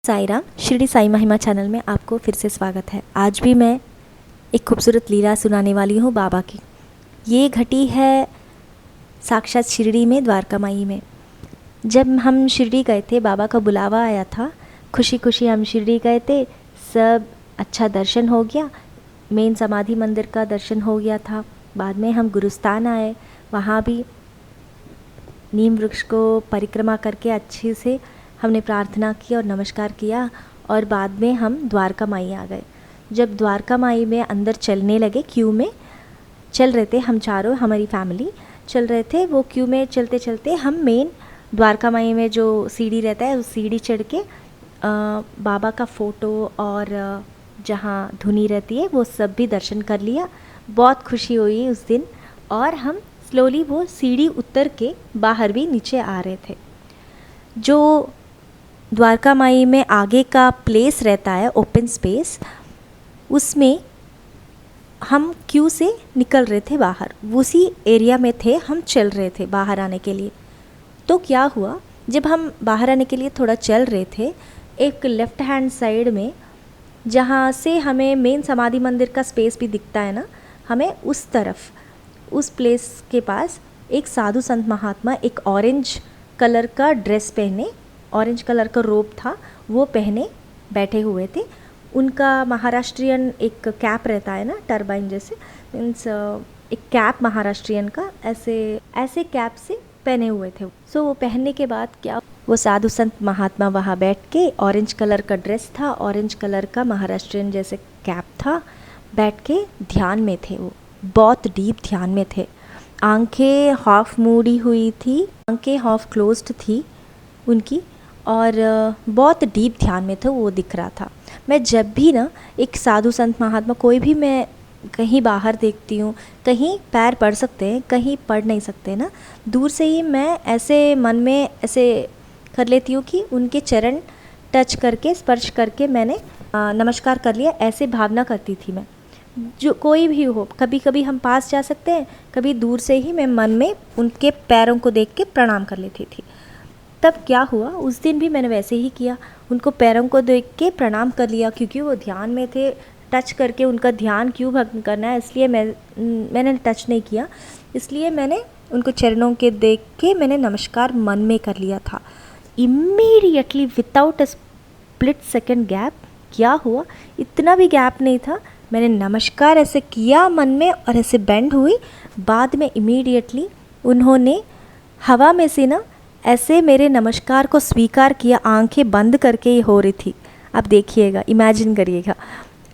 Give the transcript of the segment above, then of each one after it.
साई राम। शिरडी साई महिमा चैनल में आपको फिर से स्वागत है। आज भी मैं एक खूबसूरत लीला सुनाने वाली हूँ बाबा की। ये घटी है साक्षात शिरडी में, द्वारका माई में। जब हम शिरडी गए थे, बाबा का बुलावा आया था, खुशी खुशी हम शिरडी गए थे। सब अच्छा दर्शन हो गया, मेन समाधि मंदिर का दर्शन हो गया था। बाद में हम गुरुस्थान आए, वहाँ भी नीम वृक्ष को परिक्रमा करके अच्छे से हमने प्रार्थना की और नमस्कार किया। और बाद में हम द्वारका माई आ गए। जब द्वारका माई में अंदर चलने लगे, क्यू में चल रहे थे हम चारों, हमारी फैमिली चल रहे थे। वो क्यू में चलते चलते हम मेन द्वारका माई में जो सीढ़ी रहता है, उस सीढ़ी चढ़ के बाबा का फ़ोटो और जहाँ धुनी रहती है वो सब भी दर्शन कर लिया। बहुत खुशी हुई उस दिन। और हम स्लोली वो सीढ़ी उतर के बाहर भी नीचे आ रहे थे। जो द्वारका माई में आगे का प्लेस रहता है, ओपन स्पेस, उसमें हम क्यू से निकल रहे थे बाहर। उसी एरिया में थे, हम चल रहे थे बाहर आने के लिए। तो क्या हुआ, जब हम बाहर आने के लिए थोड़ा चल रहे थे, एक लेफ़्ट हैंड साइड में जहाँ से हमें मेन समाधि मंदिर का स्पेस भी दिखता है ना, हमें उस तरफ, उस प्लेस के पास एक साधु संत महात्मा एक ऑरेंज कलर का ड्रेस पहने, ऑरेंज कलर का रोब था वो पहने बैठे हुए थे। उनका महाराष्ट्रियन एक कैप रहता है ना, टर्बाइन जैसे, मीन्स एक कैप महाराष्ट्रियन का ऐसे कैप से पहने हुए थे। सो वो पहनने के बाद क्या, वो साधु संत महात्मा वहाँ बैठ के, ऑरेंज कलर का ड्रेस था, ऑरेंज कलर का महाराष्ट्रियन जैसे कैप था, बैठ के ध्यान में थे। वो बहुत डीप ध्यान में थे। आंखें हाफ मूड़ी हुई थी, आंखें हाफ क्लोज्ड थी उनकी, और बहुत डीप ध्यान में थे, वो दिख रहा था। मैं जब भी ना एक साधु संत महात्मा, कोई भी मैं कहीं बाहर देखती हूँ, कहीं पैर पड़ सकते हैं, कहीं पड़ नहीं सकते ना, दूर से ही मैं ऐसे मन में ऐसे कर लेती हूँ कि उनके चरण टच करके, स्पर्श करके मैंने नमस्कार कर लिया, ऐसे भावना करती थी मैं। जो कोई भी हो, कभी कभी हम पास जा सकते हैं, कभी दूर से ही मैं मन में उनके पैरों को देख के प्रणाम कर लेती थी। तब क्या हुआ, उस दिन भी मैंने वैसे ही किया, उनको पैरों को देख के प्रणाम कर लिया, क्योंकि वो ध्यान में थे। टच करके उनका ध्यान क्यों भंग करना है, इसलिए मैंने टच नहीं किया, इसलिए मैंने उनको चरणों के देख के मैंने नमस्कार मन में कर लिया था। Immediately without a split second gap क्या हुआ, इतना भी गैप नहीं था, मैंने नमस्कार ऐसे किया मन में और ऐसे बेंड हुई। बाद में इमीडिएटली उन्होंने हवा में से ना ऐसे मेरे नमस्कार को स्वीकार किया, आंखें बंद करके ये हो रही थी। आप देखिएगा, इमेजिन करिएगा,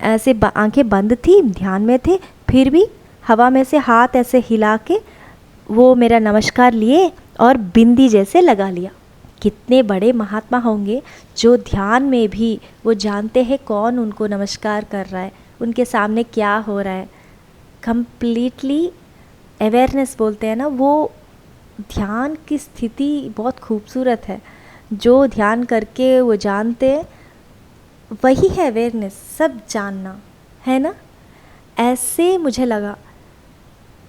ऐसे आंखें बंद थी, ध्यान में थे, फिर भी हवा में से हाथ ऐसे हिला के वो मेरा नमस्कार लिए और बिंदी जैसे लगा लिया। कितने बड़े महात्मा होंगे जो ध्यान में भी वो जानते हैं कौन उनको नमस्कार कर रहा है, उनके सामने क्या हो रहा है। कंप्लीटली अवेयरनेस बोलते हैं ना, वो ध्यान की स्थिति बहुत खूबसूरत है। जो ध्यान करके वो जानते हैं, वही है अवेयरनेस, सब जानना है ना। ऐसे मुझे लगा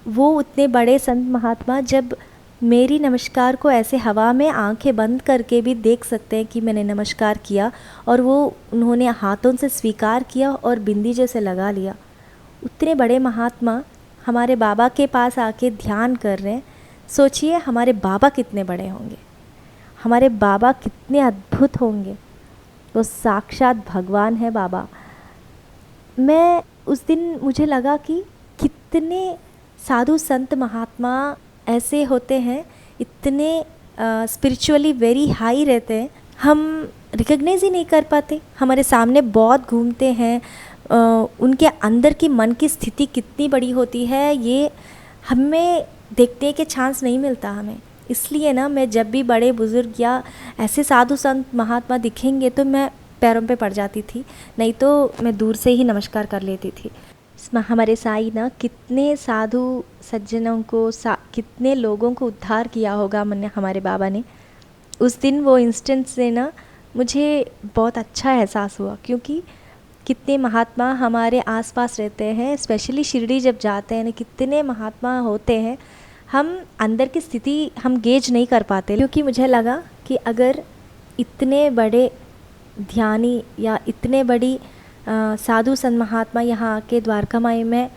वो उतने बड़े संत महात्मा जब मेरी नमस्कार को ऐसे हवा में आंखें बंद करके भी देख सकते हैं कि मैंने नमस्कार किया, और वो उन्होंने हाथों से स्वीकार किया और बिंदी जैसे लगा लिया। उतने बड़े महात्मा हमारे बाबा के पास आके ध्यान कर रहे हैं। सोचिए हमारे बाबा कितने बड़े होंगे, हमारे बाबा कितने अद्भुत होंगे। वो साक्षात भगवान है बाबा। मैं उस दिन मुझे लगा कि कितने साधु संत महात्मा ऐसे होते हैं, इतने स्पिरिचुअली वेरी हाई रहते हैं, हम रिकग्नाइज ही नहीं कर पाते। हमारे सामने बहुत घूमते हैं, उनके अंदर की मन की स्थिति कितनी बड़ी होती है, ये हमें देखने के चांस नहीं मिलता हमें। इसलिए ना, मैं जब भी बड़े बुज़ुर्ग या ऐसे साधु संत महात्मा दिखेंगे तो मैं पैरों पे पड़ जाती थी, नहीं तो मैं दूर से ही नमस्कार कर लेती थी। हमारे साईं ना कितने साधु सज्जनों को, कितने लोगों को उद्धार किया होगा मैंने, हमारे बाबा ने। उस दिन वो इंस्टेंट से ना मुझे बहुत अच्छा एहसास हुआ, क्योंकि कितने महात्मा हमारे आसपास रहते हैं, स्पेशली शिरडी जब जाते हैं ना, कितने महात्मा होते हैं, हम अंदर की स्थिति हम गेज नहीं कर पाते। क्योंकि मुझे लगा कि अगर इतने बड़े ध्यानी या इतने बड़ी साधु संत महात्मा यहाँ आके द्वारका माई में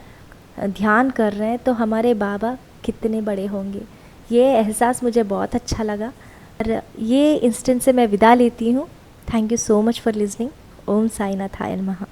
ध्यान कर रहे हैं, तो हमारे बाबा कितने बड़े होंगे। ये एहसास मुझे बहुत अच्छा लगा और ये इंस्टेंट से मैं विदा लेती हूँ। Thank you so much for listening. Om साईनाथाय नमः।